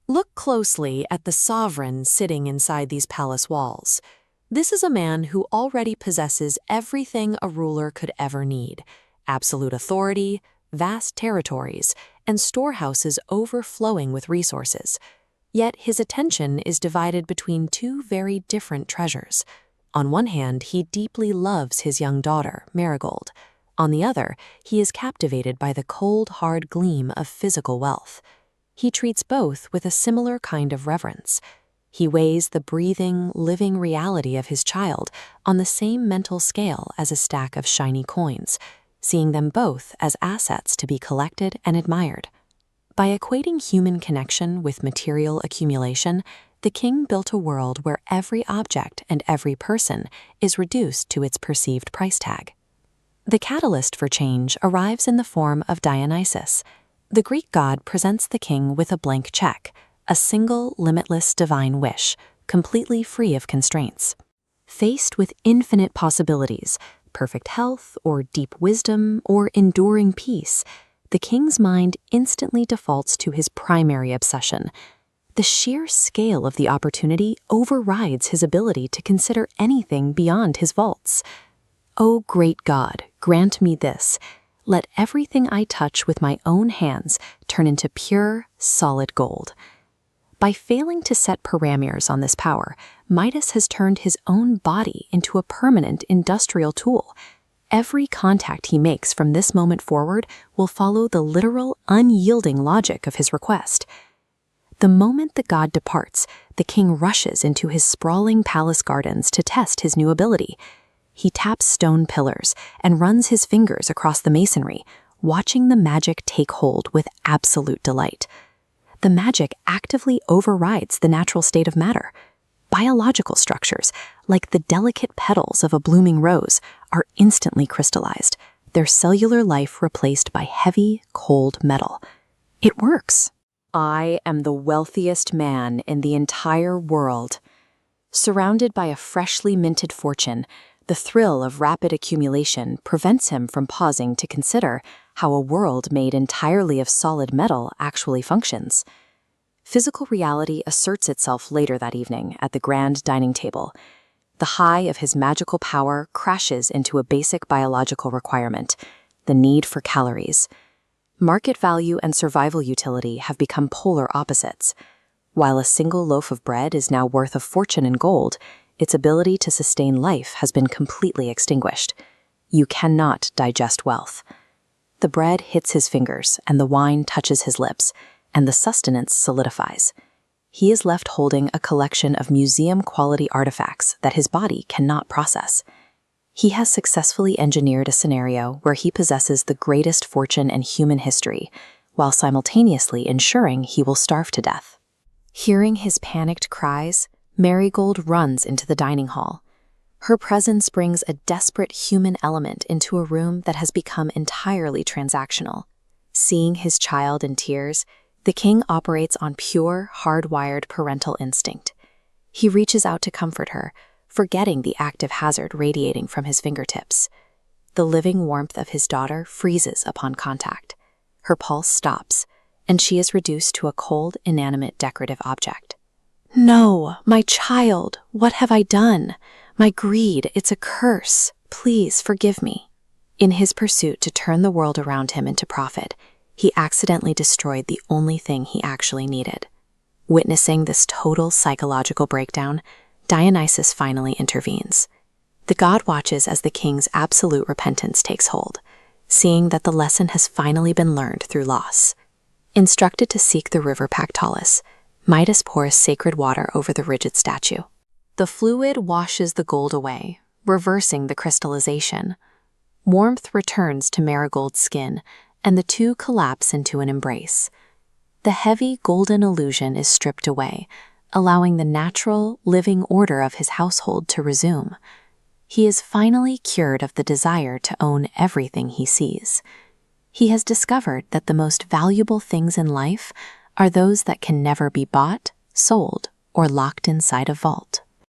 Look closely at the sovereign sitting inside these palace walls. This is a man who already possesses everything a ruler could ever need: absolute authority, vast territories, and storehouses overflowing with resources. Yet his attention is divided between two very different treasures. On one hand, he deeply loves his young daughter, Marigold. On the other, he is captivated by the cold, hard gleam of physical wealth. He treats both with a similar kind of reverence. He weighs the breathing, living reality of his child on the same mental scale as a stack of shiny coins, seeing them both as assets to be collected and admired. By equating human connection with material accumulation, the king built a world where every object and every person is reduced to its perceived price tag. The catalyst for change arrives in the form of Dionysus. The Greek god presents the king with a blank check, a single, limitless divine wish, completely free of constraints. Faced with infinite possibilities, perfect health, or deep wisdom, or enduring peace, the king's mind instantly defaults to his primary obsession. The sheer scale of the opportunity overrides his ability to consider anything beyond his vaults. "O great God, grant me this. Let everything I touch with my own hands turn into pure, solid gold." By failing to set parameters on this power, Midas has turned his own body into a permanent industrial tool. Every contact he makes from this moment forward will follow the literal, unyielding logic of his request. The moment the god departs, the king rushes into his sprawling palace gardens to test his new ability. He taps stone pillars and runs his fingers across the masonry, watching the magic take hold with absolute delight. The magic actively overrides the natural state of matter. Biological structures, like the delicate petals of a blooming rose, are instantly crystallized, their cellular life replaced by heavy, cold metal. It works. "I am the wealthiest man in the entire world." Surrounded by a freshly minted fortune, the thrill of rapid accumulation prevents him from pausing to consider how a world made entirely of solid metal actually functions. Physical reality asserts itself later that evening at the grand dining table. The high of his magical power crashes into a basic biological requirement: the need for calories. Market value and survival utility have become polar opposites. While a single loaf of bread is now worth a fortune in gold, its ability to sustain life has been completely extinguished. You cannot digest wealth. The bread hits his fingers, and the wine touches his lips, and the sustenance solidifies. He is left holding a collection of museum-quality artifacts that his body cannot process. He has successfully engineered a scenario where he possesses the greatest fortune in human history, while simultaneously ensuring he will starve to death. Hearing his panicked cries, Marigold runs into the dining hall. Her presence brings a desperate human element into a room that has become entirely transactional. Seeing his child in tears, the king operates on pure, hardwired parental instinct. He reaches out to comfort her, forgetting the active hazard radiating from his fingertips. The living warmth of his daughter freezes upon contact. Her pulse stops, and she is reduced to a cold, inanimate decorative object. "No, my child, what have I done? My greed, it's a curse. Please forgive me." In his pursuit to turn the world around him into profit, he accidentally destroyed the only thing he actually needed. Witnessing this total psychological breakdown, Dionysus finally intervenes. The god watches as the king's absolute repentance takes hold, seeing that the lesson has finally been learned through loss. Instructed to seek the river Pactolus, Midas pours sacred water over the rigid statue. The fluid washes the gold away, reversing the crystallization. Warmth returns to Marigold's skin, and the two collapse into an embrace. The heavy golden illusion is stripped away, allowing the natural, living order of his household to resume. He is finally cured of the desire to own everything he sees. He has discovered that the most valuable things in life are those that can never be bought, sold, or locked inside a vault.